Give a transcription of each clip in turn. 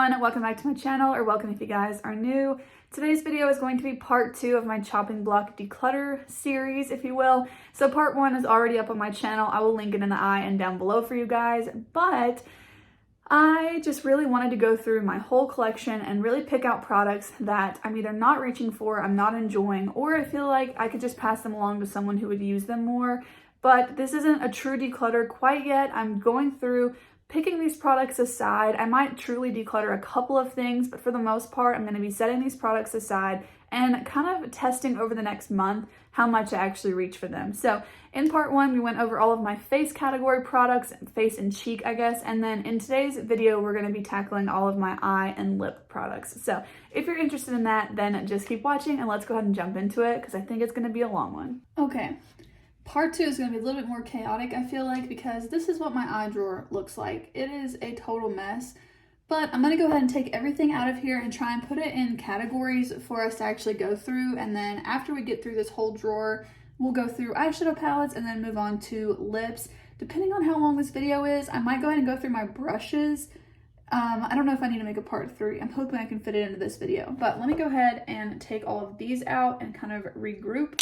everyone, welcome back to my channel, or welcome if you guys are new. Today's video is going to be part 2 of my chopping block declutter series, if you will. So part 1 is already up on my channel. I will link it in the eye and down below for you guys, but I just really wanted to go through my whole collection and really pick out products that I'm either not reaching for, I'm not enjoying, or I feel like I could just pass them along to someone who would use them more. But this isn't a true declutter quite yet. I'm going through picking these products aside. I might truly declutter a couple of things, but for the most part, I'm going to be setting these products aside and kind of testing over the next month how much I actually reach for them. So in part 1, we went over all of my face category products, face and cheek, I guess. And then in today's video, we're going to be tackling all of my eye and lip products. So if you're interested in that, then just keep watching and let's go ahead and jump into it because I think it's going to be a long one. Okay. Part 2 is going to be a little bit more chaotic, I feel like, because this is what my eye drawer looks like. It is a total mess, but I'm going to go ahead and take everything out of here and try and put it in categories for us to actually go through. And then after we get through this whole drawer, we'll go through eyeshadow palettes and then move on to lips. Depending on how long this video is, I might go ahead and go through my brushes. I don't know if I need to make a part 3. I'm hoping I can fit it into this video, but let me go ahead and take all of these out and kind of regroup.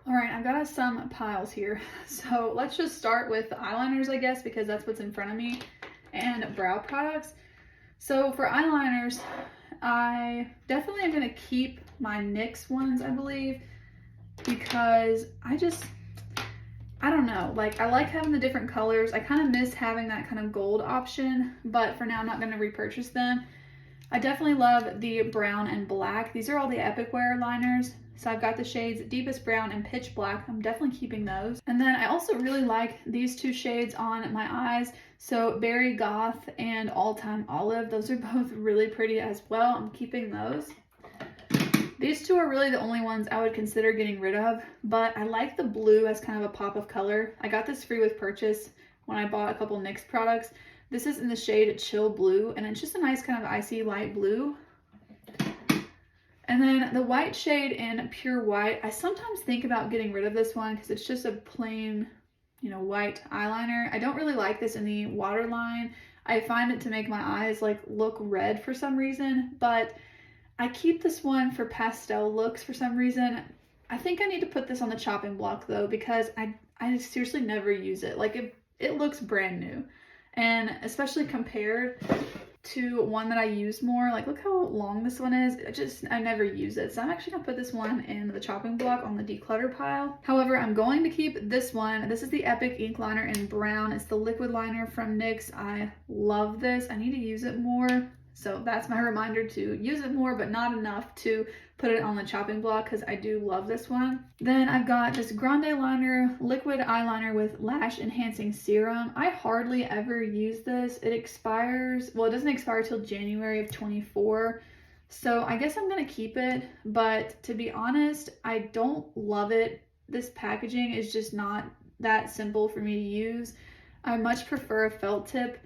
All right, I've got some piles here. So let's just start with the eyeliners, I guess, because that's what's in front of me, and brow products. So for eyeliners, I definitely am gonna keep my NYX ones, I believe, because I don't know, like I like having the different colors. I kind of miss having that kind of gold option, but for now I'm not gonna repurchase them. I definitely love the brown and black. These are all the Epic Wear liners. So I've got the shades Deepest Brown and Pitch Black. I'm definitely keeping those. And then I also really like these two shades on my eyes. So Berry Goth and All Time Olive. Those are both really pretty as well. I'm keeping those. These two are really the only ones I would consider getting rid of, but I like the blue as kind of a pop of color. I got this free with purchase when I bought a couple NYX products. This is in the shade Chill Blue, and it's just a nice kind of icy light blue. And then the white shade in Pure White, I sometimes think about getting rid of this one because it's just a plain, white eyeliner. I don't really like this in the waterline. I find it to make my eyes like look red for some reason, but I keep this one for pastel looks for some reason. I think I need to put this on the chopping block though, because I seriously never use it. Like it looks brand new. And especially compared to one that I use more, like look how long this one is. I never use it. So I'm actually gonna put this one in the chopping block on the declutter pile. However, I'm going to keep this one. This is the Epic Ink Liner in brown. It's the liquid liner from NYX. I love this. I need to use it more. So that's my reminder to use it more, but not enough to put it on the chopping block because I do love this one. Then I've got this Grande Liner liquid eyeliner with lash enhancing serum. I hardly ever use this. It expires, well, it doesn't expire till January of 24. So I guess I'm gonna keep it, but to be honest, I don't love it. This packaging is just not that simple for me to use. I much prefer a felt tip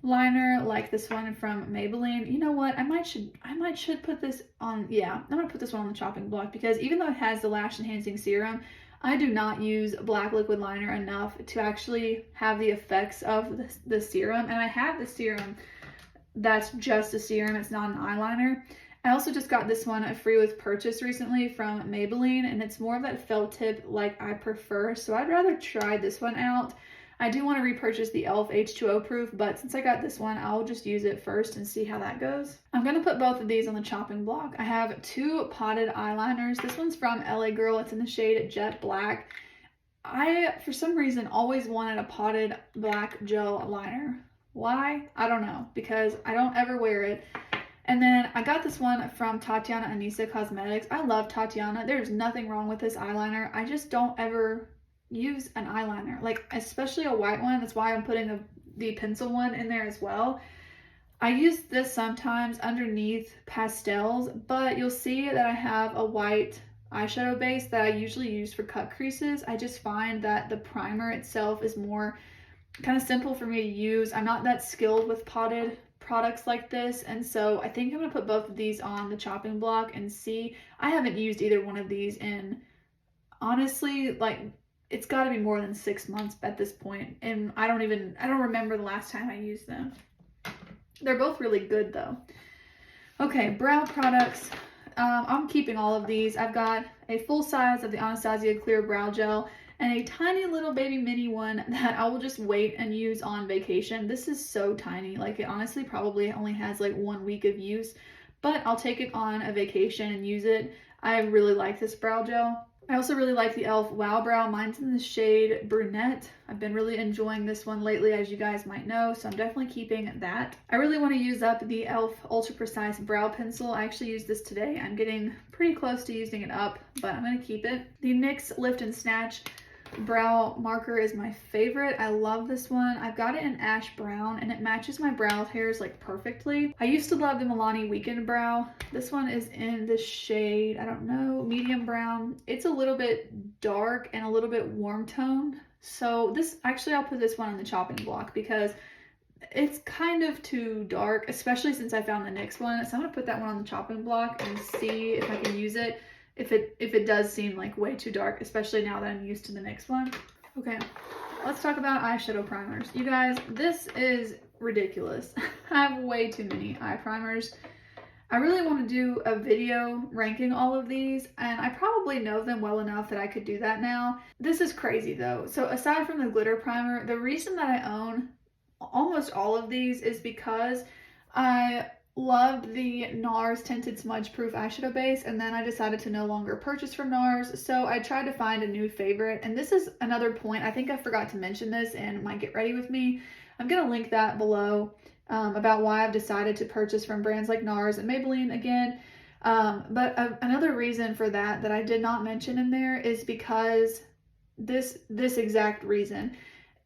liner like this one from Maybelline. You know what, I might should put this on. Yeah, I'm gonna put this one on the chopping block because even though it has the lash enhancing serum, I do not use black liquid liner enough to actually have the effects of the serum. And I have the serum that's just a serum, it's not an eyeliner. I also just got this one free with purchase recently from Maybelline, and it's more of that felt tip like I prefer, so I'd rather try this one out. I do want to repurchase the e.l.f. H2O proof, but since I got this one, I'll just use it first and see how that goes. I'm going to put both of these on the chopping block. I have two potted eyeliners. This one's from LA Girl. It's in the shade Jet Black. I, for some reason, always wanted a potted black gel liner. Why? I don't know, because I don't ever wear it. And then I got this one from Tatiana Anisa Cosmetics. I love Tatiana. There's nothing wrong with this eyeliner. I just don't ever use an eyeliner, like especially a white one. That's why I'm putting the pencil one in there as well. I use this sometimes underneath pastels, but you'll see that I have a white eyeshadow base that I usually use for cut creases. I just find that the primer itself is more kind of simple for me to use. I'm not that skilled with potted products like this, and so I think I'm gonna put both of these on the chopping block and see. I haven't used either one of these in, honestly, like, it's got to be more than 6 months at this point, and I don't remember the last time I used them. They're both really good though. Okay, brow products. I'm keeping all of these. I've got a full size of the Anastasia Clear Brow Gel and a tiny little baby mini one that I will just wait and use on vacation. This is so tiny. Like, it honestly probably only has like 1 week of use, but I'll take it on a vacation and use it. I really like this brow gel. I also really like the e.l.f. Wow Brow. Mine's in the shade Brunette. I've been really enjoying this one lately, as you guys might know, so I'm definitely keeping that. I really want to use up the e.l.f. Ultra Precise Brow Pencil. I actually used this today. I'm getting pretty close to using it up, but I'm going to keep it. The NYX Lift and Snatch brow marker is my favorite. I love this one. I've got it in ash brown and it matches my brow hairs like perfectly. I used to love the Milani Weekend Brow. This one is in the shade, I don't know, medium brown. It's a little bit dark and a little bit warm toned. So this, actually I'll put this one on the chopping block because it's kind of too dark, especially since I found the NYX one. So I'm gonna put that one on the chopping block and see if I can use it. If it does seem like way too dark, especially now that I'm used to the NYX one. Okay, let's talk about eyeshadow primers. You guys, this is ridiculous. I have way too many eye primers. I really want to do a video ranking all of these, and I probably know them well enough that I could do that now. This is crazy though. So aside from the glitter primer, the reason that I own almost all of these is because I loved the NARS Tinted Smudge Proof eyeshadow base, and then I decided to no longer purchase from NARS, so I tried to find a new favorite. And this is another point, I think I forgot to mention this in my Get Ready With Me. I'm gonna link that below about why I've decided to purchase from brands like NARS and Maybelline again. Another reason for that I did not mention in there is because this exact reason.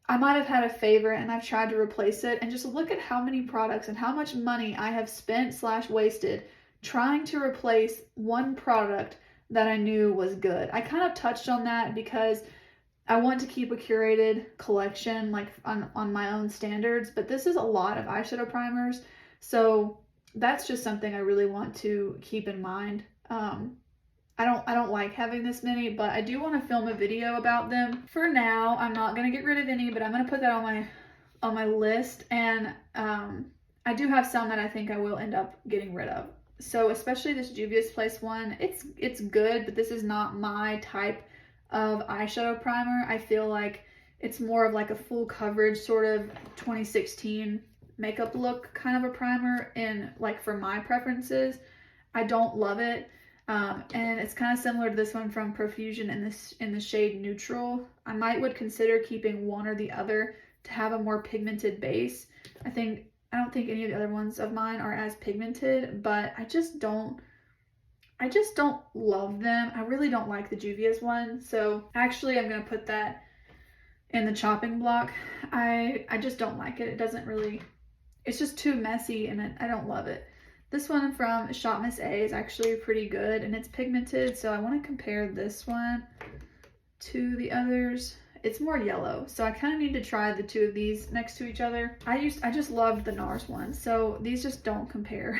I might have had a favorite and I've tried to replace it, and just look at how many products and how much money I have spent / wasted trying to replace one product that I knew was good. I kind of touched on that because I want to keep a curated collection, like on my own standards, but this is a lot of eyeshadow primers, so that's just something I really want to keep in mind. I don't like having this many, but I do want to film a video about them. For now, I'm not going to get rid of any, but I'm going to put that on my list, and I do have some that I think I will end up getting rid of. So especially this Juvia's Place one, it's good, but this is not my type of eyeshadow primer. I feel like it's more of like a full coverage sort of 2016 makeup look kind of a primer, and like for my preferences, I don't love it. And it's kind of similar to this one from Profusion in the shade Neutral. I would consider keeping one or the other to have a more pigmented base. I don't think any of the other ones of mine are as pigmented, but I just don't love them. I really don't like the Juvia's one. So actually I'm going to put that in the chopping block. I just don't like it. It doesn't really, it's just too messy and I don't love it. This one from Shop Miss A is actually pretty good and it's pigmented, so I want to compare this one to the others. It's more yellow, so I kind of need to try the two of these next to each other. I just loved the NARS one, so these just don't compare.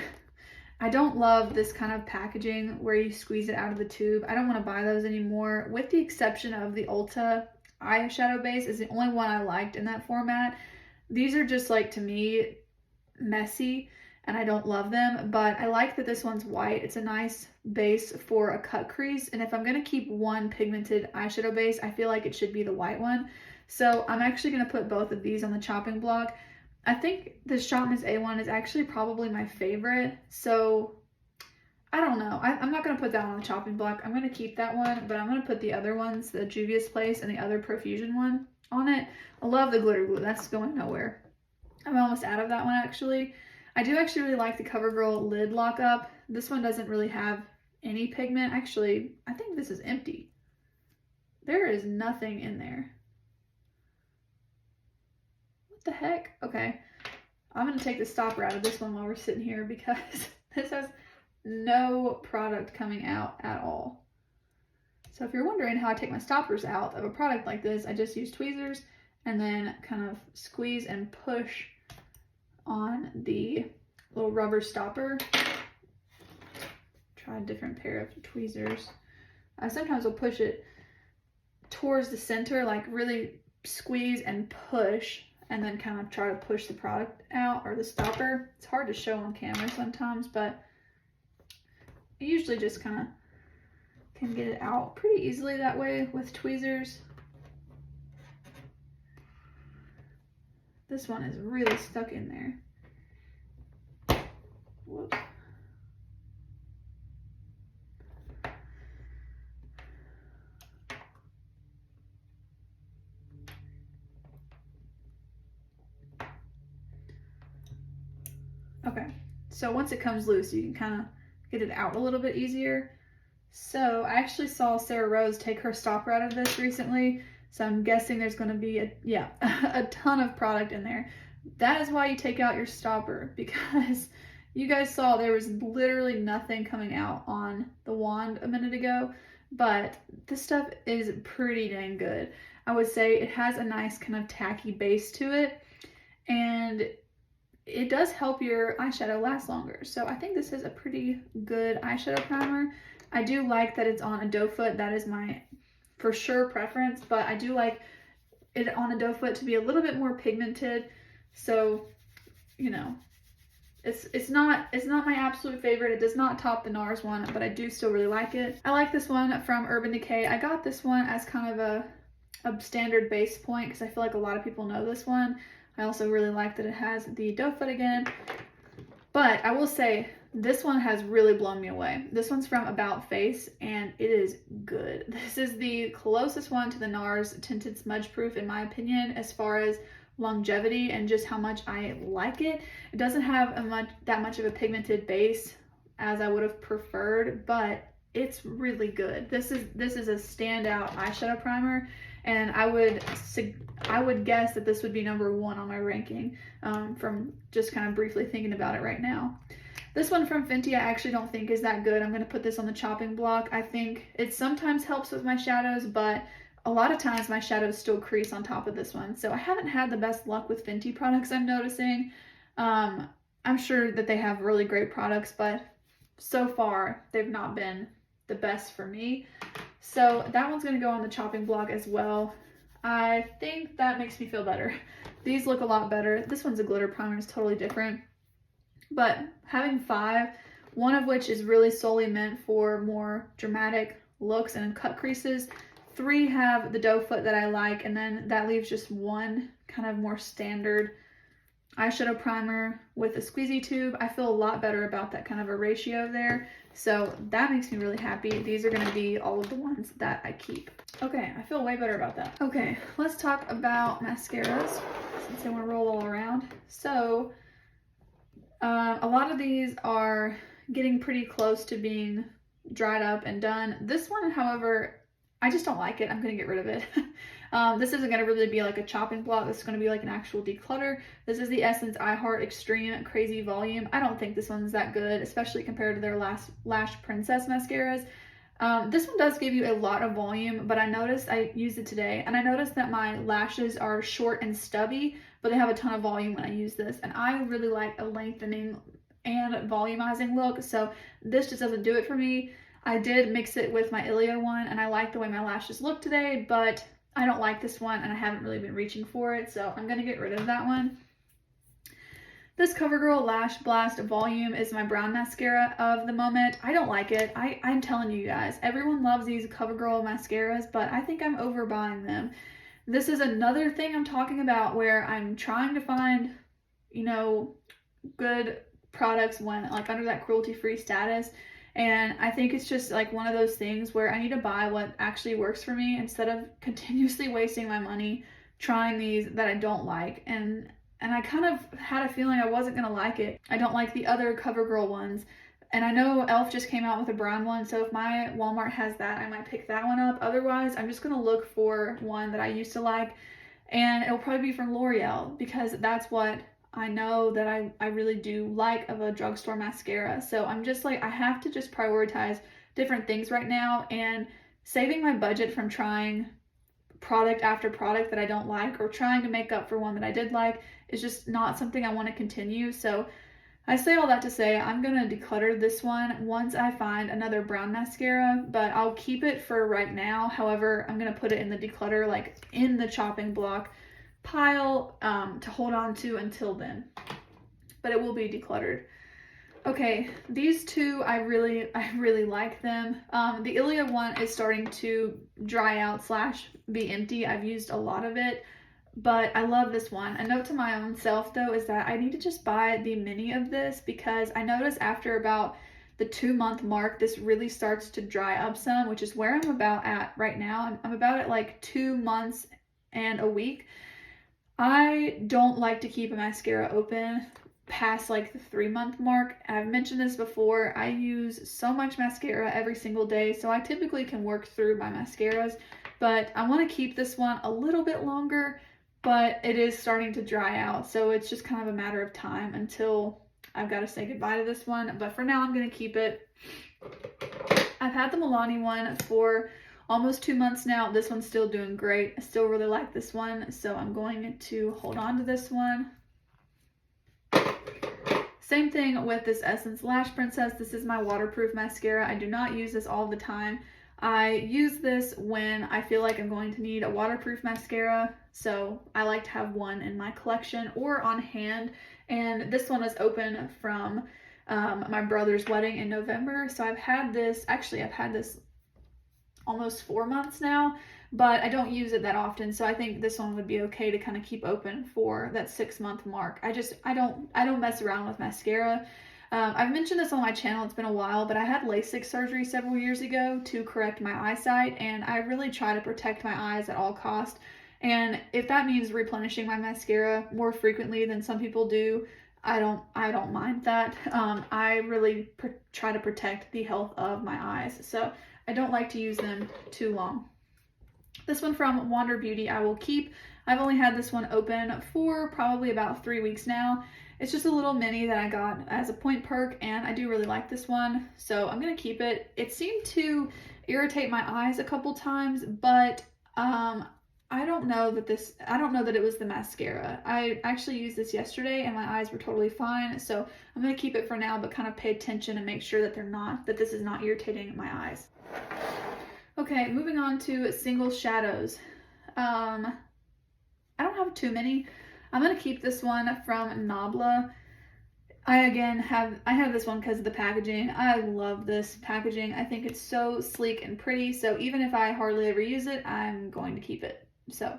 I don't love this kind of packaging where you squeeze it out of the tube. I don't want to buy those anymore, with the exception of the Ulta eyeshadow base is the only one I liked in that format. These are just, like, to me, messy, and I don't love them, but I like that this one's white. It's a nice base for a cut crease, and if I'm going to keep one pigmented eyeshadow base, I feel like it should be the white one. So I'm actually going to put both of these on the chopping block. I think the Shop Miss A one is actually probably my favorite, so I don't know. I'm not going to put that on the chopping block. I'm going to keep that one, but I'm going to put the other ones, the Juvia's Place and the other Profusion one, on it. I love the glitter glue. That's going nowhere. I'm almost out of that one, actually. I do actually really like the CoverGirl lid lock up. This one doesn't really have any pigment. Actually, I think this is empty. There is nothing in there. What the heck? Okay. I'm going to take the stopper out of this one while we're sitting here because this has no product coming out at all. So if you're wondering how I take my stoppers out of a product like this, I just use tweezers and then kind of squeeze and push on the little rubber stopper. Try a different pair of tweezers. I sometimes will push it towards the center, like really squeeze and push, and then kind of try to push the product out, or the stopper. It's hard to show on camera sometimes, but I usually just kind of can get it out pretty easily that way with tweezers. This one is really stuck in there. Whoops. Okay, so once it comes loose, you can kind of get it out a little bit easier. So I actually saw Sarah Rose take her stopper out of this recently, so I'm guessing there's going to be a ton of product in there. That is why you take out your stopper, because you guys saw there was literally nothing coming out on the wand a minute ago, but this stuff is pretty dang good. I would say it has a nice kind of tacky base to it, and it does help your eyeshadow last longer. So I think this is a pretty good eyeshadow primer. I do like that it's on a doe foot. That is my for sure preference, but I do like it on a doe foot to be a little bit more pigmented. So, you know, it's not my absolute favorite. It does not top the NARS one, but I do still really like it. I like this one from Urban Decay. I got this one as kind of a standard base point because I feel like a lot of people know this one. I also really like that it has the doe foot again, but I will say this one has really blown me away. This one's from About Face, and it is good. This is the closest one to the NARS Tinted Smudge Proof, in my opinion, as far as longevity and just how much I like it. It doesn't have that much of a pigmented base as I would have preferred, but it's really good. This is a standout eyeshadow primer, and I would guess that this would be number 1 on my ranking from just kind of briefly thinking about it right now. This one from Fenty I actually don't think is that good. I'm going to put this on the chopping block. I think it sometimes helps with my shadows, but a lot of times my shadows still crease on top of this one. So I haven't had the best luck with Fenty products, I'm noticing. I'm sure that they have really great products, but so far they've not been the best for me. So that one's going to go on the chopping block as well. I think that makes me feel better. These look a lot better. This one's a glitter primer. It's totally different. But having 5, one of which is really solely meant for more dramatic looks and cut creases. 3 have the doe foot that I like, and then that leaves just 1 kind of more standard eyeshadow primer with a squeezy tube. I feel a lot better about that kind of a ratio there. So that makes me really happy. These are going to be all of the ones that I keep. Okay, I feel way better about that. Okay, let's talk about mascaras since I want to roll all around. So a lot of these are getting pretty close to being dried up and done. This one, however, I just don't like it. I'm going to get rid of it. This isn't going to really be like a chopping block. This is going to be like an actual declutter. This is the Essence I Heart Extreme Crazy Volume. I don't think this one's that good, especially compared to their Lash Princess mascaras. This one does give you a lot of volume, but I used it today, and I noticed that my lashes are short and stubby, but they have a ton of volume when I use this, and I really like a lengthening and volumizing look, so this just doesn't do it for me. I did mix it with my Ilia one, and I like the way my lashes look today, but I don't like this one, and I haven't really been reaching for it, so I'm going to get rid of that one. This CoverGirl Lash Blast Volume is my brown mascara of the moment. I don't like it. I'm telling you guys, everyone loves these CoverGirl mascaras, but I think I'm overbuying them. This is another thing I'm talking about where I'm trying to find, you know, good products when like under that cruelty-free status. And I think it's just like one of those things where I need to buy what actually works for me instead of continuously wasting my money trying these that I don't like. And I kind of had a feeling I wasn't going to like it. I don't like the other CoverGirl ones. And I know e.l.f. just came out with a brown one, so if my Walmart has that, I might pick that one up. Otherwise, I'm just going to look for one that I used to like, and it'll probably be from L'Oreal, because that's what I know that I really do like of a drugstore mascara. So I'm just like, I have to just prioritize different things right now, and saving my budget from trying product after product that I don't like, or trying to make up for one that I did like, is just not something I want to continue. So I say all that to say I'm going to declutter this one once I find another brown mascara, but I'll keep it for right now. However, I'm going to put it in the declutter, like in the chopping block pile, to hold on to until then. But it will be decluttered. Okay, these two, I really like them. The Ilia one is starting to dry out / be empty. I've used a lot of it, but I love this one. A note to my own self though is that I need to just buy the mini of this, because I notice after about the 2-month mark, this really starts to dry up some, which is where I'm about at right now. I'm about at like 2 months and a week. I don't like to keep a mascara open past like the 3-month mark. I've mentioned this before. I use so much mascara every single day, so I typically can work through my mascaras, but I want to keep this one a little bit longer, but it is starting to dry out, so it's just kind of a matter of time until I've got to say goodbye to this one. But for now, I'm going to keep it. I've had the Milani one for almost 2 months now. This one's still doing great. I still really like this one, so I'm going to hold on to this one. Same thing with this Essence Lash Princess. This is my waterproof mascara. I do not use this all the time. I use this when I feel like I'm going to need a waterproof mascara, so I like to have one in my collection or on hand. And this one is open from my brother's wedding in November, so I've had this almost 4 months now, but I don't use it that often, so I think this one would be okay to kind of keep open for that 6-month mark. I don't mess around with mascara. I've mentioned this on my channel, it's been a while, but I had LASIK surgery several years ago to correct my eyesight, and I really try to protect my eyes at all costs. And if that means replenishing my mascara more frequently than some people do, I don't mind that. I really try to protect the health of my eyes, so I don't like to use them too long. This one from Wander Beauty I will keep. I've only had this one open for probably about 3 weeks now. It's just a little mini that I got as a point perk, and I do really like this one, so I'm gonna keep it. It seemed to irritate my eyes a couple times, but I don't know that it was the mascara. I actually used this yesterday and my eyes were totally fine, so I'm gonna keep it for now, but kind of pay attention and make sure that this is not irritating my eyes. Okay, moving on to single shadows. I don't have too many. I'm gonna keep this one from Nabla. I have this one because of the packaging. I love this packaging. I think it's so sleek and pretty, so even if I hardly ever use it, I'm going to keep it. So,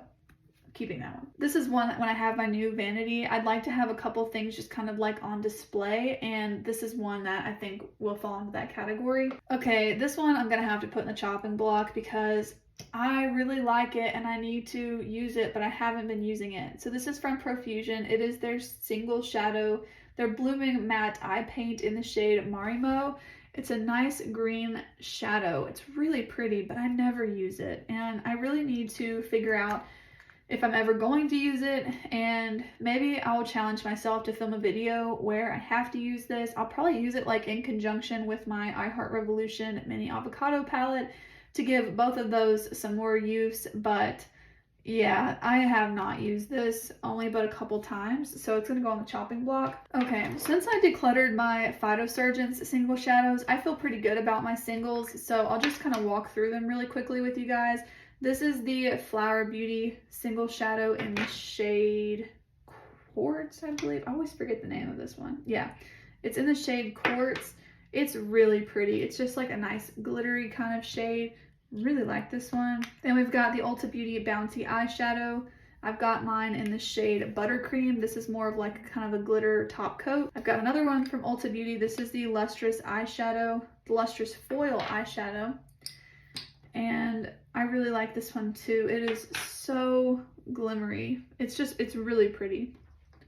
keeping that one. This is one that when I have my new vanity, I'd like to have a couple things just kind of like on display, and this is one that I think will fall into that category. Okay, this one I'm gonna have to put in the chopping block because I really like it and I need to use it, but I haven't been using it. So this is from Profusion. It is their single shadow, their blooming matte eye paint in the shade Marimo. It's a nice green shadow. It's really pretty, but I never use it, and I really need to figure out if I'm ever going to use it, and maybe I'll challenge myself to film a video where I have to use this. I'll probably use it like in conjunction with my I Heart Revolution mini avocado palette to give both of those some more use, but yeah, I have not used this only but a couple times, so it's gonna go on the chopping block. Okay, since I decluttered my Phytosurgeons single shadows, I feel pretty good about my singles, so I'll just kind of walk through them really quickly with you guys. This is the Flower Beauty single shadow in the shade Quartz, I believe. I always forget the name of this one. Yeah, it's in the shade Quartz. It's really pretty. It's just like a nice glittery kind of shade. Really like this one. Then we've got the Ulta Beauty Bouncy eyeshadow. I've got mine in the shade Buttercream. This is more of like kind of a glitter top coat. I've got another one from Ulta Beauty. This is the Lustrous eyeshadow, the Lustrous Foil eyeshadow. And I really like this one too. It is so glimmery. It's really pretty.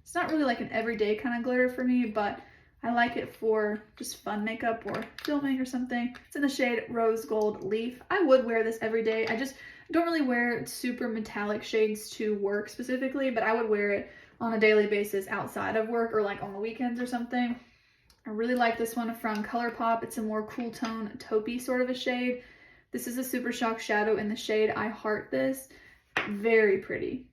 It's not really like an everyday kind of glitter for me, but I like it for just fun makeup or filming or something. It's in the shade Rose Gold Leaf. I would wear this every day. I just don't really wear super metallic shades to work specifically, but I would wear it on a daily basis outside of work or like on the weekends or something. I really like this one from ColourPop. It's a more cool tone taupey sort of a shade. This is a Super Shock shadow in the shade I Heart This. Very pretty.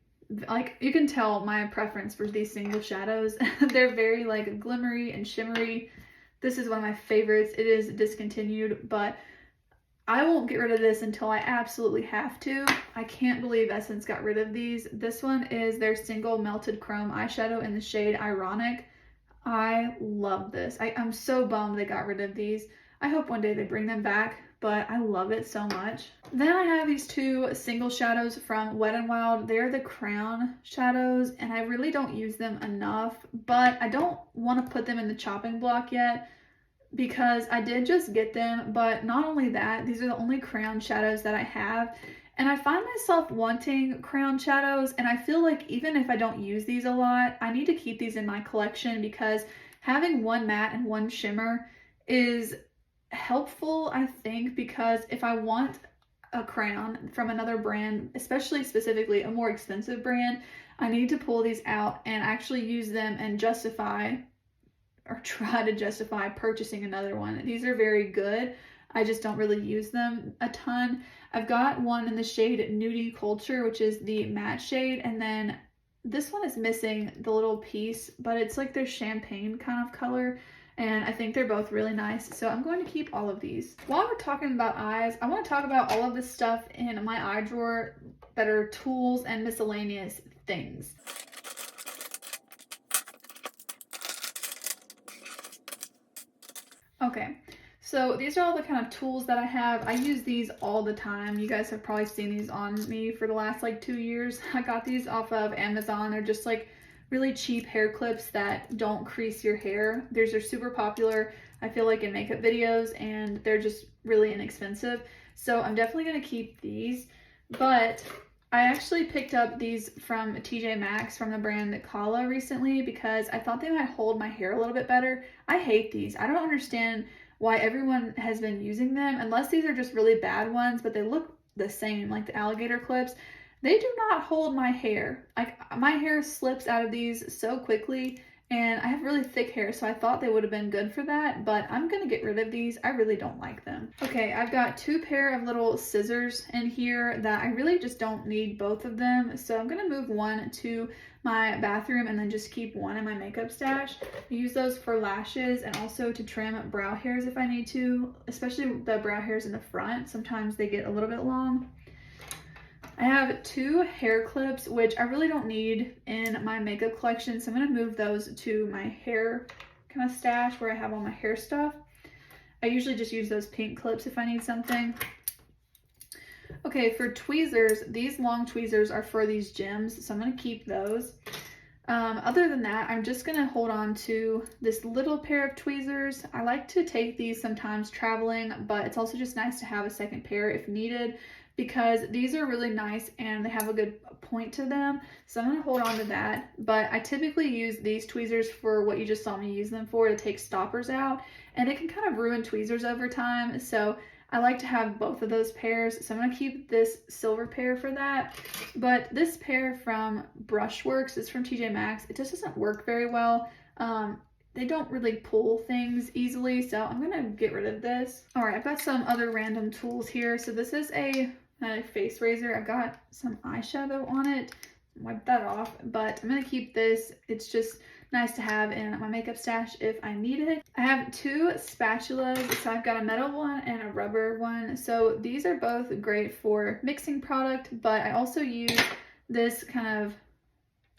Like, you can tell my preference for these single shadows. They're very like glimmery and shimmery. This is one of my favorites. It is discontinued, but I won't get rid of this until I absolutely have to. I can't believe Essence got rid of these. This one is their single melted chrome eyeshadow in the shade Ironic. I love this. I'm so bummed they got rid of these. I hope one day they bring them back, but I love it so much. Then I have these two single shadows from Wet n Wild. They're the Crown shadows, and I really don't use them enough, but I don't want to put them in the chopping block yet, because I did just get them. But not only that, these are the only crown shadows that I have, and I find myself wanting crown shadows, and I feel like even if I don't use these a lot, I need to keep these in my collection, because having one matte and one shimmer is helpful, I think, because if I want a crown from another brand, especially specifically a more expensive brand, I need to pull these out and actually use them and justify, or try to justify, purchasing another one. These are very good. I just don't really use them a ton. I've got one in the shade Nudie Culture, which is the matte shade, and then this one is missing the little piece, but it's like their champagne kind of color, and I think they're both really nice, so I'm going to keep all of these. While we're talking about eyes, I want to talk about all of the stuff in my eye drawer that are tools and miscellaneous things. Okay, so these are all the kind of tools that I have. I use these all the time. You guys have probably seen these on me for the last like 2 years. I got these off of Amazon. They're just like really cheap hair clips that don't crease your hair. These are super popular, I feel like, in makeup videos, and they're just really inexpensive. So I'm definitely going to keep these, but I actually picked up these from TJ Maxx from the brand Kala recently because I thought they might hold my hair a little bit better. I hate these. I don't understand why everyone has been using them, unless these are just really bad ones, but they look the same, like the alligator clips. They do not hold my hair. Like, my hair slips out of these so quickly, and I have really thick hair, so I thought they would have been good for that, but I'm gonna get rid of these. I really don't like them. Okay, I've got 2 pair of little scissors in here that I really just don't need both of them, so I'm gonna move one to my bathroom and then just keep one in my makeup stash. I use those for lashes and also to trim brow hairs if I need to, especially the brow hairs in the front. Sometimes they get a little bit long. I have 2 hair clips, which I really don't need in my makeup collection, so I'm going to move those to my hair kind of stash where I have all my hair stuff. I usually just use those pink clips if I need something. Okay, for tweezers, these long tweezers are for these gems, so I'm going to keep those. Other than that, I'm just going to hold on to this little pair of tweezers. I like to take these sometimes traveling, but it's also just nice to have a second pair if needed, because these are really nice and they have a good point to them. So I'm going to hold on to that. But I typically use these tweezers for what you just saw me use them for, to take stoppers out. And it can kind of ruin tweezers over time. So I like to have both of those pairs. So I'm going to keep this silver pair for that. But this pair from Brushworks is from TJ Maxx. It just doesn't work very well. They don't really pull things easily, so I'm gonna get rid of this. All right, I've got some other random tools here. So this is a face razor. I've got some eyeshadow on it. Wipe that off, but I'm gonna keep this. It's just nice to have in my makeup stash if I need it. I have 2 spatulas. So I've got a metal one and a rubber one. So these are both great for mixing product, but I also use this kind of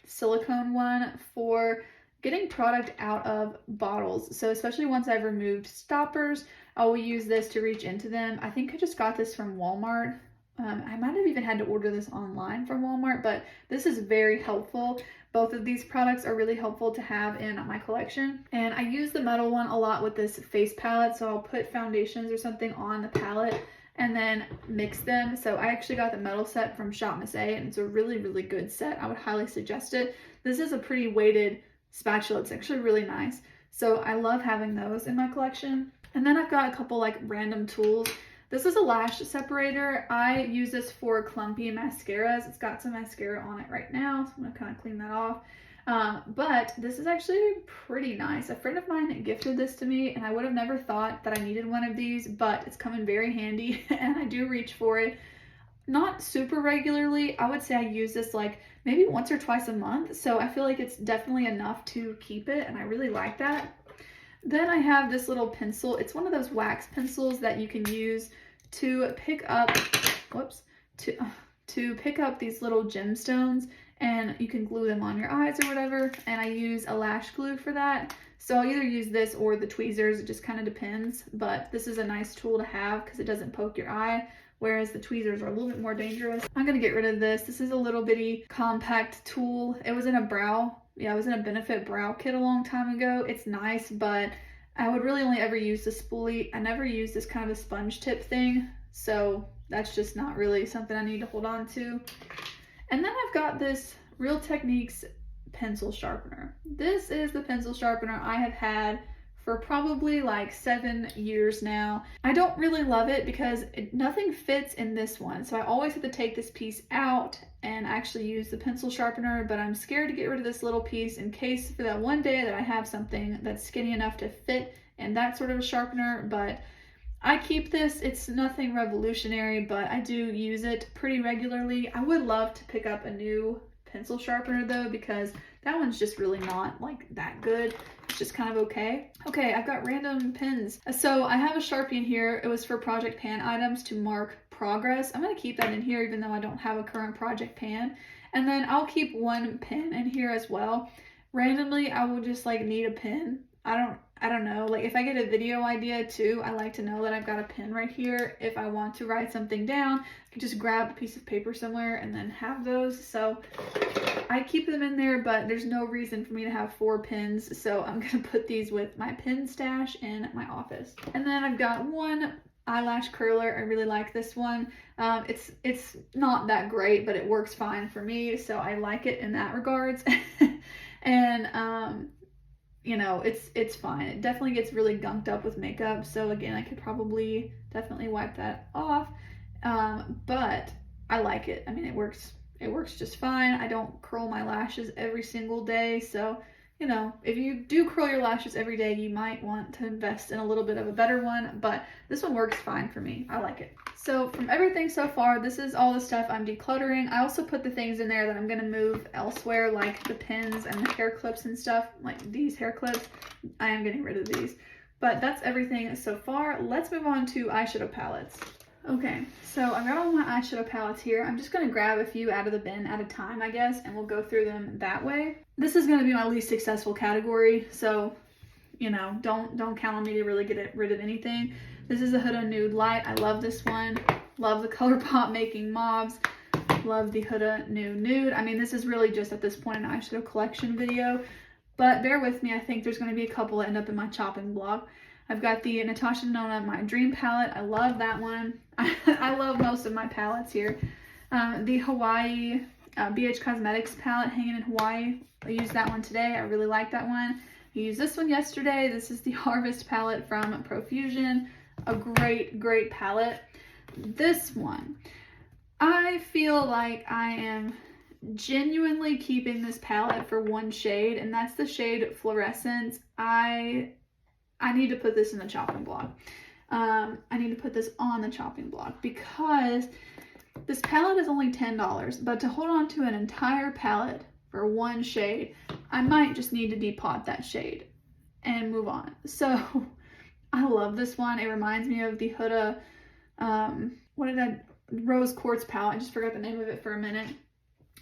silicone one for getting product out of bottles. So especially once I've removed stoppers, I will use this to reach into them. I think I just got this from Walmart. I might have even had to order this online from Walmart, but this is very helpful. Both of these products are really helpful to have in my collection. And I use the metal one a lot with this face palette, so I'll put foundations or something on the palette and then mix them. So I actually got the metal set from Shop Miss A, and it's a really, really good set. I would highly suggest it. This is a pretty weighted spatula. It's actually really nice. So I love having those in my collection. And then I've got a couple like random tools. This is a lash separator. I use this for clumpy mascaras. It's got some mascara on it right now, so I'm gonna kind of clean that off. But this is actually pretty nice. A friend of mine gifted this to me, and I would have never thought that I needed one of these, but it's come in very handy, and I do reach for it. Not super regularly. I would say I use this like maybe once or twice a month, so I feel like it's definitely enough to keep it, and I really like that. Then I have this little pencil. It's one of those wax pencils that you can use to pick up, whoops, to pick up these little gemstones, and you can glue them on your eyes or whatever, and I use a lash glue for that. So I'll either use this or the tweezers, it just kind of depends, but this is a nice tool to have because it doesn't poke your eye, whereas the tweezers are a little bit more dangerous. I'm gonna get rid of this. This is a little bitty compact tool. It was in a Benefit brow kit a long time ago. It's nice, but I would really only ever use the spoolie. I never use this kind of a sponge tip thing, so that's just not really something I need to hold on to. And then I've got this Real Techniques pencil sharpener. This is the pencil sharpener I have had for probably like 7 years now. I don't really love it because nothing fits in this one, so I always have to take this piece out and actually use the pencil sharpener, but I'm scared to get rid of this little piece in case for that one day that I have something that's skinny enough to fit in that sort of a sharpener. But I keep this. It's nothing revolutionary, but I do use it pretty regularly. I would love to pick up a new pencil sharpener though, because that one's just really not like that good. It's just kind of okay. Okay, I've got random pens. So I have a Sharpie in here. It was for project pan items to mark progress. I'm gonna keep that in here even though I don't have a current project pan. And then I'll keep one pen in here as well. Randomly, I will just like need a pen. I don't know, like if I get a video idea too, I like to know that I've got a pen right here. If I want to write something down, I can just grab a piece of paper somewhere and then have those. So I keep them in there, but there's no reason for me to have 4 pens. So I'm gonna put these with my pen stash in my office. And then I've got one eyelash curler. I really like this one. It's not that great, but it works fine for me. So I like it in that regards. And you know, it's fine. It definitely gets really gunked up with makeup, so again, I could probably definitely wipe that off, but I like it. I mean, it works just fine. I don't curl my lashes every single day, so you know, if you do curl your lashes every day, you might want to invest in a little bit of a better one, but this one works fine for me. I like it. So from everything so far, this is all the stuff I'm decluttering. I also put the things in there that I'm going to move elsewhere, like the pins and the hair clips and stuff, like these hair clips. I am getting rid of these. But that's everything so far. Let's move on to eyeshadow palettes. Okay, so I've got all my eyeshadow palettes here. I'm just going to grab a few out of the bin at a time, I guess, and we'll go through them that way. This is going to be my least successful category, so, you know, don't count on me to really get rid of anything. This is a Huda Nude Light. I love this one. Love the ColourPop Making Mobs. Love the Huda Nude. I mean, this is really just at this point an eyeshadow collection video, but bear with me. I think there's going to be a couple that end up in my chopping block. I've got the Natasha Denona My Dream palette. I love that one. I love most of my palettes here. The Hawaii BH Cosmetics palette hanging in Hawaii. I used that one today. I really like that one. I used this one yesterday. This is the Harvest palette from Profusion. A great palette. This one, I feel like I am genuinely keeping this palette for one shade, and that's the shade Fluorescence. I need to put this in the chopping block. I need to put this on the chopping block because this palette is only $10, but to hold on to an entire palette for one shade, I might just need to depot that shade and move on. So I love this one. It reminds me of the Huda, Rose Quartz palette. I just forgot the name of it for a minute.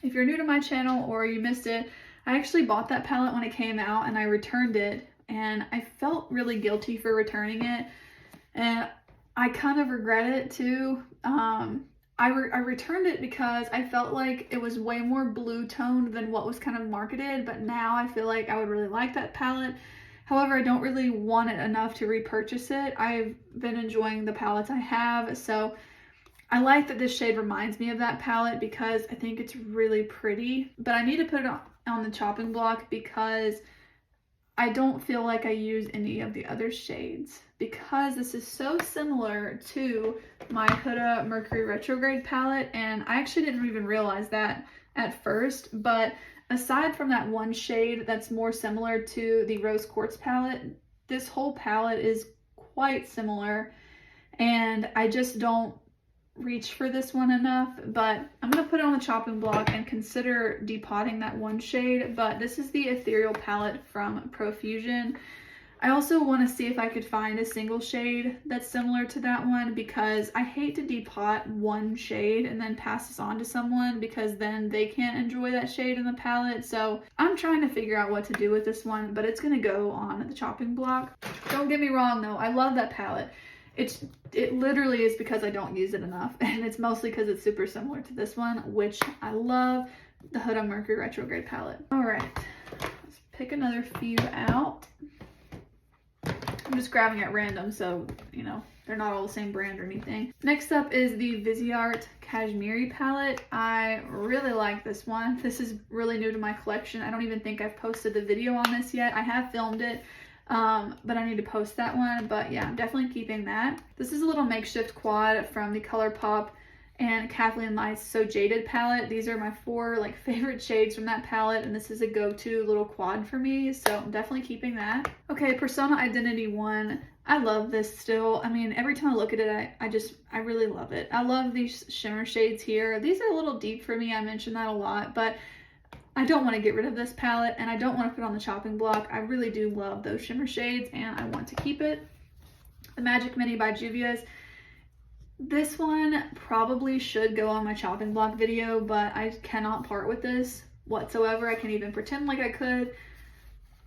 If you're new to my channel or you missed it, I actually bought that palette when it came out and I returned it, and I felt really guilty for returning it, and I kind of regret it too. I returned it because I felt like it was way more blue toned than what was kind of marketed, but now I feel like I would really like that palette. However, I don't really want it enough to repurchase it. I've been enjoying the palettes I have, so I like that this shade reminds me of that palette because I think it's really pretty, but I need to put it on the chopping block because I don't feel like I use any of the other shades because this is so similar to my Huda Mercury Retrograde palette, and I actually didn't even realize that at first, but Aside from that one shade that's more similar to the Rose Quartz palette, this whole palette is quite similar, and I just don't reach for this one enough. But I'm going to put it on the chopping block and consider depotting that one shade. But this is the Ethereal palette from Profusion. I also want to see if I could find a single shade that's similar to that one, because I hate to depot one shade and then pass this on to someone, because then they can't enjoy that shade in the palette. So I'm trying to figure out what to do with this one, but it's going to go on the chopping block. Don't get me wrong though, I love that palette. It literally is because I don't use it enough, and it's mostly because it's super similar to this one, which I love, the Huda Mercury Retrograde palette. All right, let's pick another few out. I'm just grabbing at random, so, you know, they're not all the same brand or anything. Next up is the Viseart Cashmere palette. I really like this one. This is really new to my collection. I don't even think I've posted the video on this yet. I have filmed it, but I need to post that one. But yeah, I'm definitely keeping that. This is a little makeshift quad from the ColourPop and Kathleen Light's So Jaded palette. These are my 4 like favorite shades from that palette, and this is a go-to little quad for me, so I'm definitely keeping that. Okay, Persona Identity 1. I love this still. I mean, every time I look at it, I really love it. I love these shimmer shades here. These are a little deep for me. I mentioned that a lot, but I don't want to get rid of this palette, and I don't want to put it on the chopping block. I really do love those shimmer shades, and I want to keep it. The Magic Mini by Juvia's. This one probably should go on my chopping block video, but I cannot part with this whatsoever. I can't even pretend like I could.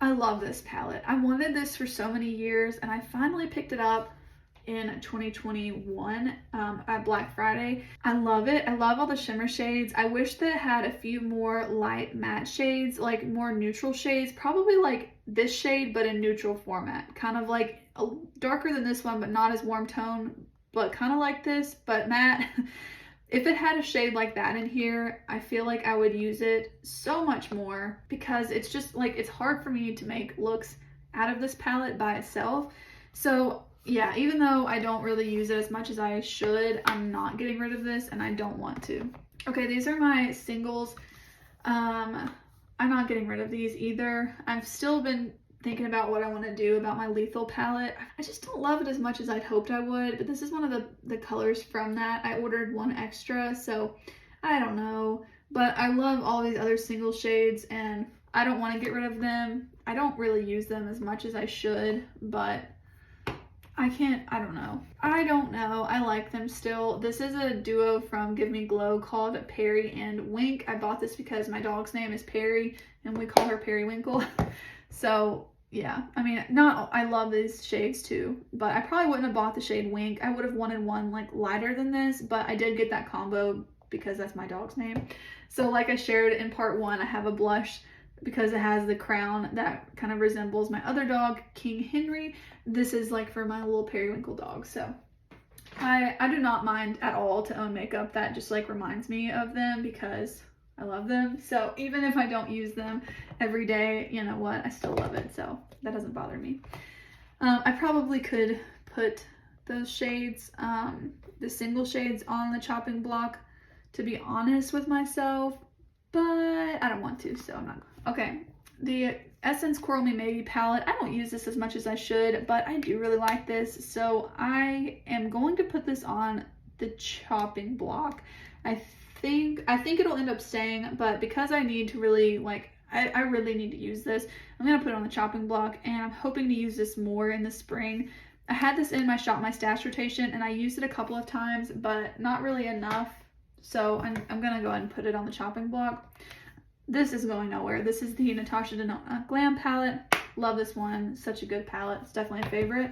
I love this palette. I wanted this for so many years, and I finally picked it up in 2021 at Black Friday. I love it. I love all the shimmer shades. I wish that it had a few more light matte shades, like more neutral shades, probably like this shade, but in neutral format. Kind of like darker than this one, but not as warm tone, but kind of like this, but matte. If it had a shade like that in here, I feel like I would use it so much more, because it's just like, it's hard for me to make looks out of this palette by itself. So yeah, even though I don't really use it as much as I should, I'm not getting rid of this, and I don't want to. Okay, these are my singles. I'm not getting rid of these either. I've still been thinking about what I want to do about my Lethal palette. I just don't love it as much as I'd hoped I would, but this is one of the colors from that. I ordered one extra, so I don't know. But I love all these other single shades, and I don't want to get rid of them. I don't really use them as much as I should, but I don't know. I like them still. This is a duo from Give Me Glow called Perry and Wink. I bought this because my dog's name is Perry, and we call her Periwinkle. So yeah, I mean, I love these shades too, but I probably wouldn't have bought the shade Wink. I would have wanted one like lighter than this, but I did get that combo because that's my dog's name. So like I shared in part 1, I have a blush because it has the crown that kind of resembles my other dog, King Henry. This is like for my little Periwinkle dog. So I do not mind at all to own makeup that just like reminds me of them, because I love them. So even if I don't use them every day, you know what, I still love it. So that doesn't bother me. I probably could put those shades, the single shades, on the chopping block, to be honest with myself, but I don't want to, so I'm not. Okay, the Essence Coral Me Maybe palette. I don't use this as much as I should, but I do really like this, so I am going to put this on the chopping block. I think it'll end up staying, but because I need to really like, I really need to use this, I'm gonna put it on the chopping block, and I'm hoping to use this more in the spring. I had this in my Shop My Stash rotation, and I used it a couple of times, but not really enough, so I'm gonna go ahead and put it on the chopping block. This is going nowhere. This is the Natasha Denona Glam palette. Love this one. Such a good palette. It's definitely a favorite.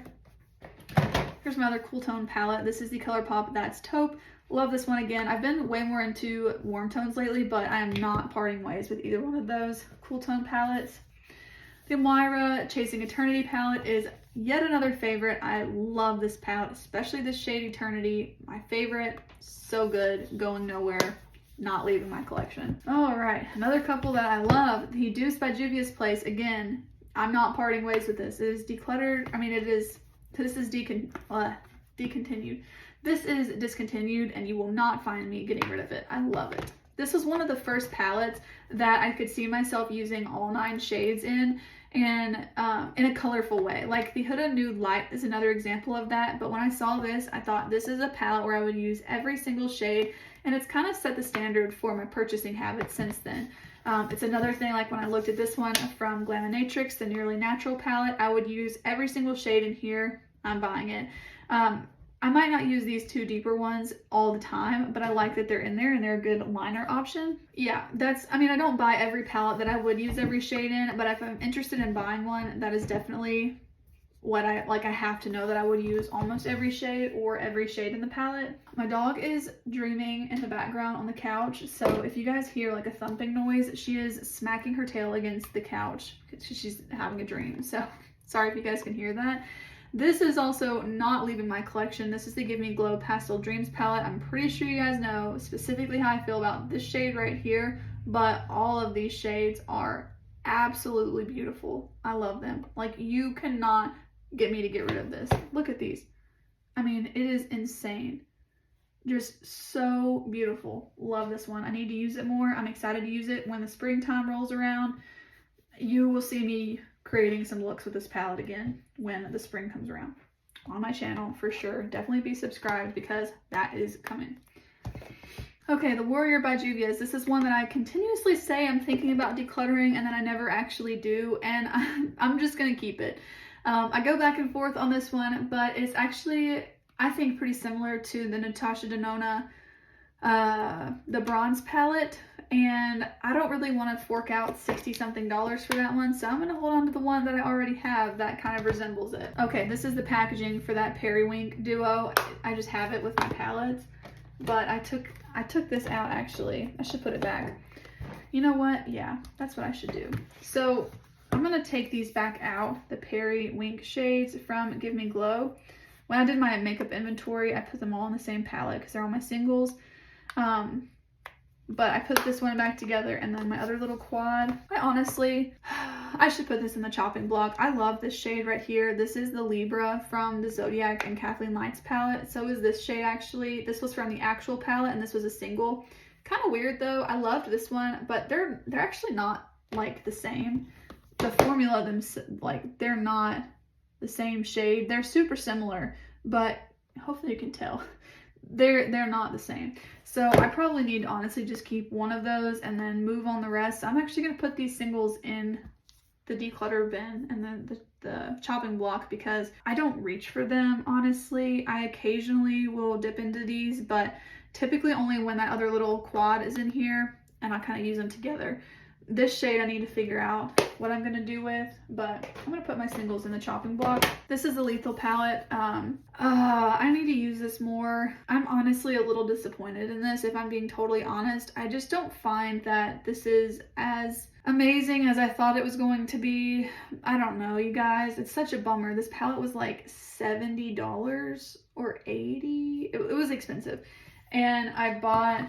Here's my other cool tone palette. This is the ColourPop That's Taupe. Love this one again. I've been way more into warm tones lately, but I am not parting ways with either one of those cool tone palettes. The Moira Chasing Eternity palette is yet another favorite. I love this palette, especially this shade Eternity. My favorite. So good. Going nowhere. Not leaving my collection. All right, another couple that I love, the Deuce by Juvia's Place. Again, I'm not parting ways with this. It is decluttered. I mean, this is discontinued. This is discontinued, and you will not find me getting rid of it. I love it. This was one of the first palettes that I could see myself using all 9 shades in, and in a colorful way. Like the Huda Nude Light is another example of that, but when I saw this, I thought this is a palette where I would use every single shade, and it's kind of set the standard for my purchasing habits since then. It's another thing, like when I looked at this one from Glaminatrix, the Nearly Natural palette, I would use every single shade in here. I'm buying it. I might not use these 2 deeper ones all the time, but I like that they're in there and they're a good liner option. Yeah, I mean, I don't buy every palette that I would use every shade in, but if I'm interested in buying one, that is definitely what I have to know that I would use almost every shade or every shade in the palette. My dog is dreaming in the background on the couch, so if you guys hear like a thumping noise, she is smacking her tail against the couch because she's having a dream. So sorry if you guys can hear that. This is also not leaving my collection. This is the Give Me Glow Pastel Dreams palette. I'm pretty sure you guys know specifically how I feel about this shade right here, but all of these shades are absolutely beautiful. I love them. Like, you cannot get me to get rid of this. Look at these. I mean, it is insane. Just so beautiful. Love this one. I need to use it more. I'm excited to use it when the springtime rolls around. You will see me creating some looks with this palette again when the spring comes around on my channel for sure. Definitely be subscribed because that is coming. Okay, The Warrior by Juvia's. This is one that I continuously say I'm thinking about decluttering and then I never actually do, and I'm just gonna keep it. I go back and forth on this one, but it's actually, I think, pretty similar to the Natasha Denona the bronze palette, and I don't really want to fork out $60-something for that one, so I'm going to hold on to the one that I already have that kind of resembles it. Okay, this is the packaging for that Periwink duo. I just have it with my palettes, but I took this out actually. I should put it back. You know what? Yeah, that's what I should do. So I'm going to take these back out, the Periwink shades from Give Me Glow. When I did my makeup inventory, I put them all in the same palette because they're all my singles. But I put this one back together, and then my other little quad. I should put this in the chopping block. I love this shade right here. This is the Libra from the Zodiac and Kathleen Lights palette. So is this shade actually. This was from the actual palette, and this was a single. Kind of weird though. I loved this one, but they're actually not like the same. The formula they're not the same shade. They're super similar, but hopefully you can tell. They're not the same. So I probably need to honestly just keep one of those and then move on the rest. I'm actually going to put these singles in the declutter bin and then the chopping block because I don't reach for them, honestly. I occasionally will dip into these, but typically only when that other little quad is in here and I kind of use them together. This shade I need to figure out what I'm going to do with, but I'm going to put my singles in the chopping block. This is the Lethal palette. I need to use this more. I'm honestly a little disappointed in this, if I'm being totally honest. I just don't find that this is as amazing as I thought it was going to be. I don't know, you guys. It's such a bummer. This palette was like $70 or $80. It was expensive. And I bought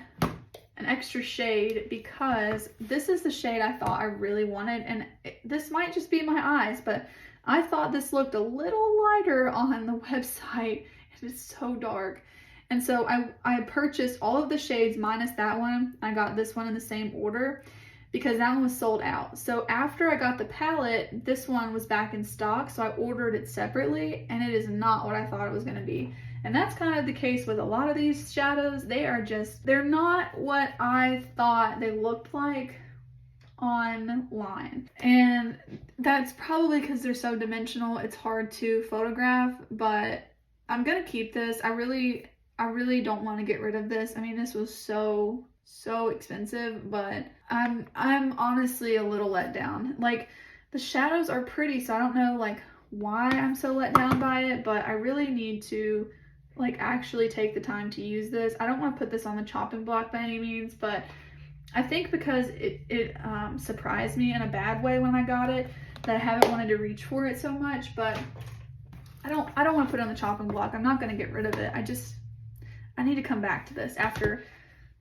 an extra shade because this is the shade I thought I really wanted, and this might just be my eyes, but I thought this looked a little lighter on the website, and it's so dark. And so I purchased all of the shades minus that one. I got this one in the same order because that one was sold out. So after I got the palette, this one was back in stock, so I ordered it separately, and it is not what I thought it was going to be. And that's kind of the case with a lot of these shadows. They're not what I thought they looked like online. And that's probably because they're so dimensional, it's hard to photograph, but I'm gonna keep this. I really don't want to get rid of this. I mean, this was so expensive, but I'm honestly a little let down. Like, the shadows are pretty, so I don't know like why I'm so let down by it, but I really need to like actually take the time to use this. I don't want to put this on the chopping block by any means, but I think because it surprised me in a bad way when I got it, that I haven't wanted to reach for it so much. But I don't want to put it on the chopping block. I'm not going to get rid of it. I need to come back to this after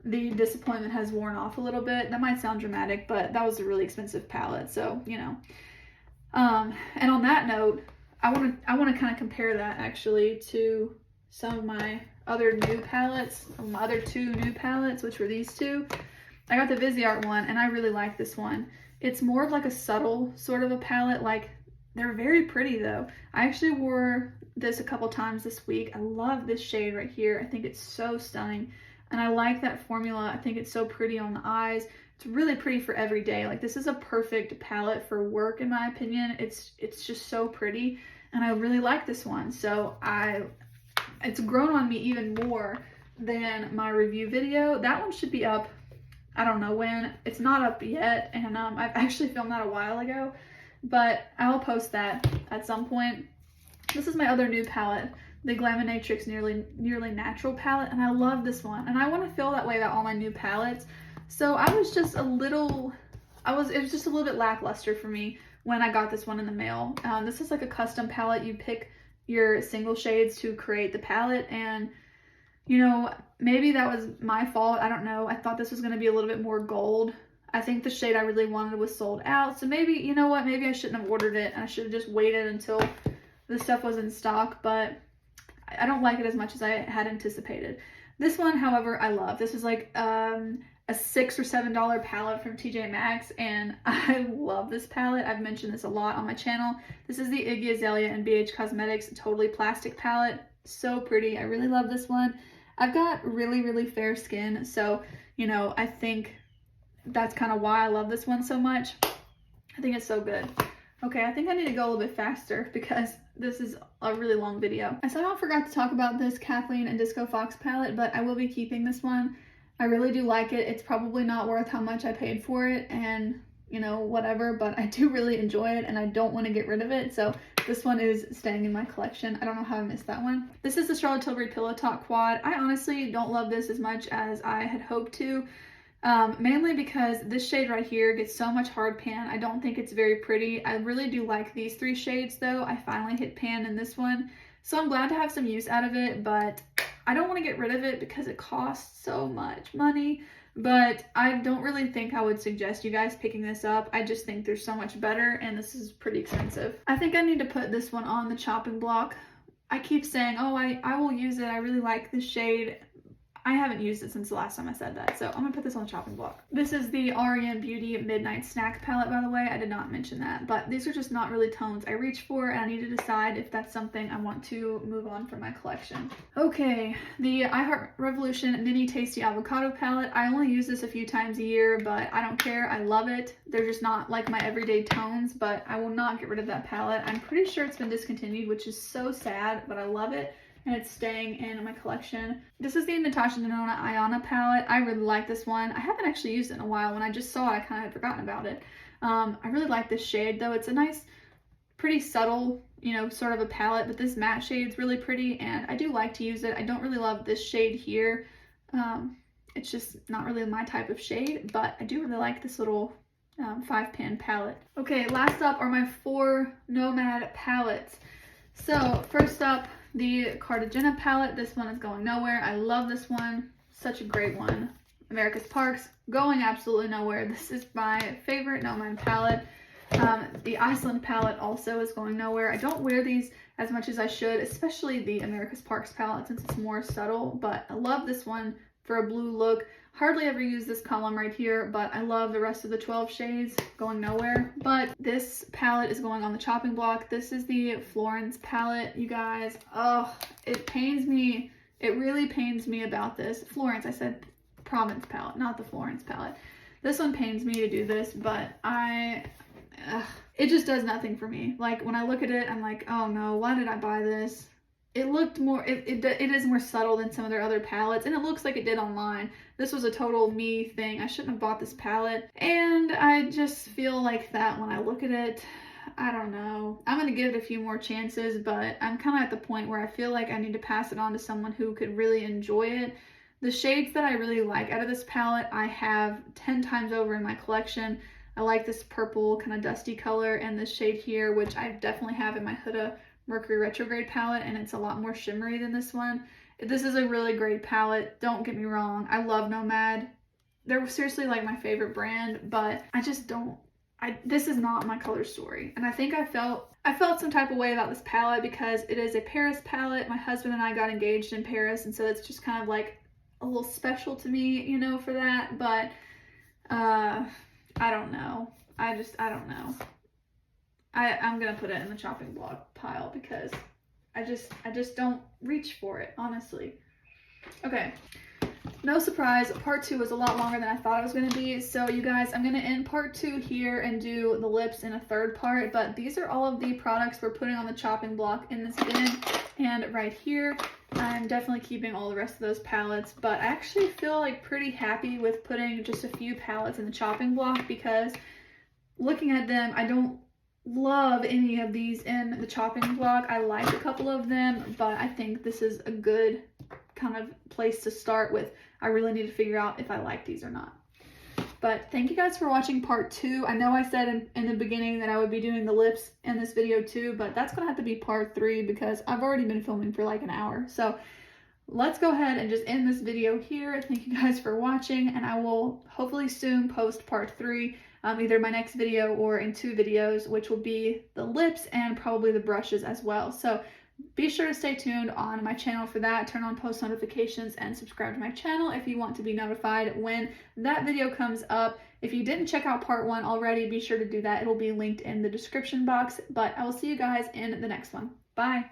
the disappointment has worn off a little bit. That might sound dramatic, but that was a really expensive palette, so you know. And on that note, I want to kind of compare that actually to some of my other new palettes, my other 2 new palettes, which were these 2. I got the Viseart one, and I really like this one. It's more of like a subtle sort of a palette. Like, they're very pretty though. I actually wore this a couple times this week. I love this shade right here. I think it's so stunning. And I like that formula. I think it's so pretty on the eyes. It's really pretty for every day. Like, this is a perfect palette for work, in my opinion. It's just so pretty. And I really like this one. So it's grown on me even more than my review video. That one should be up, I don't know when. It's not up yet, and I've actually filmed that a while ago, but I'll post that at some point. This is my other new palette, the Glaminatrix Nearly Natural palette, and I love this one, and I want to feel that way about all my new palettes. So I was just it was just a little bit lackluster for me when I got this one in the mail. This is like a custom palette. You pick your single shades to create the palette, and you know, maybe that was my fault. I don't know. I thought this was going to be a little bit more gold. I think the shade I really wanted was sold out. So maybe, you know what, maybe I shouldn't have ordered it, and I should have just waited until the stuff was in stock, but I don't like it as much as I had anticipated. This one, however, I love. This is like a $6 or $7 palette from TJ Maxx, and I love this palette. I've mentioned this a lot on my channel. This is the Iggy Azalea and BH Cosmetics Totally Plastic palette. So pretty. I really love this one. I've got really, really fair skin, so, you know, I think that's kind of why I love this one so much. I think it's so good. Okay, I think I need to go a little bit faster because this is a really long video. I somehow forgot to talk about this Kathleen and Disco Fox palette, but I will be keeping this one. I really do like it. It's probably not worth how much I paid for it, and, you know, whatever, but I do really enjoy it, and I don't want to get rid of it, so this one is staying in my collection. I don't know how I missed that one. This is the Charlotte Tilbury Pillow Talk Quad. I honestly don't love this as much as I had hoped to, mainly because this shade right here gets so much hard pan. I don't think it's very pretty. I really do like these three shades though. I finally hit pan in this one, so I'm glad to have some use out of it, but I don't want to get rid of it because it costs so much money. But I don't really think I would suggest you guys picking this up. I just think there's so much better, and this is pretty expensive. I think I need to put this one on the chopping block. I keep saying, oh, I will use it. I really like this shade. I haven't used it since the last time I said that, so I'm gonna put this on the chopping block. This is the REM Beauty Midnight Snack palette, by the way. I did not mention that, but these are just not really tones I reach for, and I need to decide if that's something I want to move on from my collection. Okay, the I Heart Revolution Mini Tasty Avocado palette. I only use this a few times a year, but I don't care. I love it. They're just not like my everyday tones, but I will not get rid of that palette. I'm pretty sure it's been discontinued, which is so sad, but I love it, and it's staying in my collection. This is the Natasha Denona Ayana palette. I really like this one. I haven't actually used it in a while. When I just saw it, I kind of had forgotten about it. I really like this shade though. It's a nice, pretty subtle, you know, sort of a palette, but this matte shade's really pretty, and I do like to use it. I don't really love this shade here. It's just not really my type of shade, but I do really like this little 5-pan palette. Okay, last up are my 4 Nomad palettes. So first up, the Cartagena palette. This one is going nowhere. I love this one. Such a great one. America's Parks, going absolutely nowhere. This is my favorite Nomad palette. The Iceland palette also is going nowhere. I don't wear these as much as I should, especially the America's Parks palette since it's more subtle, but I love this one for a blue look. Hardly ever use this column right here, but I love the rest of the 12 shades, going nowhere. But this palette is going on the chopping block. This is the Florence palette, you guys. Oh, it pains me. It really pains me about this. Florence, I said Provence palette, not the Florence palette. This one pains me to do this, but it just does nothing for me. Like, when I look at it, I'm like, oh no, why did I buy this? It looked more, it is more subtle than some of their other palettes, and it looks like it did online. This was a total me thing. I shouldn't have bought this palette, and I just feel like that when I look at it. I don't know. I'm going to give it a few more chances, but I'm kind of at the point where I feel like I need to pass it on to someone who could really enjoy it. The shades that I really like out of this palette, I have 10 times over in my collection. I like this purple kind of dusty color, and this shade here, which I definitely have in my Huda Mercury Retrograde palette, and it's a lot more shimmery than this one. This is a really great palette, don't get me wrong. I love Nomad. They're seriously like my favorite brand, but I just don't, this is not my color story. And I think I felt some type of way about this palette because it is a Paris palette. My husband and I got engaged in Paris, and so it's just kind of like a little special to me, you know, for that. But I don't know. I don't know. I'm gonna put it in the chopping block pile because I just don't reach for it, honestly. Okay. No surprise, part 2 was a lot longer than I thought it was going to be. So you guys, I'm going to end part 2 here and do the lips in a third part. But these are all of the products we're putting on the chopping block in this bin. And right here, I'm definitely keeping all the rest of those palettes. But I actually feel like pretty happy with putting just a few palettes in the chopping block because looking at them, I don't love any of these in the chopping block. I like a couple of them, but I think this is a good kind of place to start with. I really need to figure out if I like these or not. But thank you guys for watching part 2. I know I said in the beginning that I would be doing the lips in this video too, but that's gonna have to be part 3 because I've already been filming for like an hour. So let's go ahead and just end this video here. Thank you guys for watching, and I will hopefully soon post part 3, either my next video or in 2 videos, which will be the lips and probably the brushes as well. So be sure to stay tuned on my channel for that. Turn on post notifications and subscribe to my channel if you want to be notified when that video comes up. If you didn't check out part 1 already, be sure to do that. It will be linked in the description box. But I will see you guys in the next one. Bye.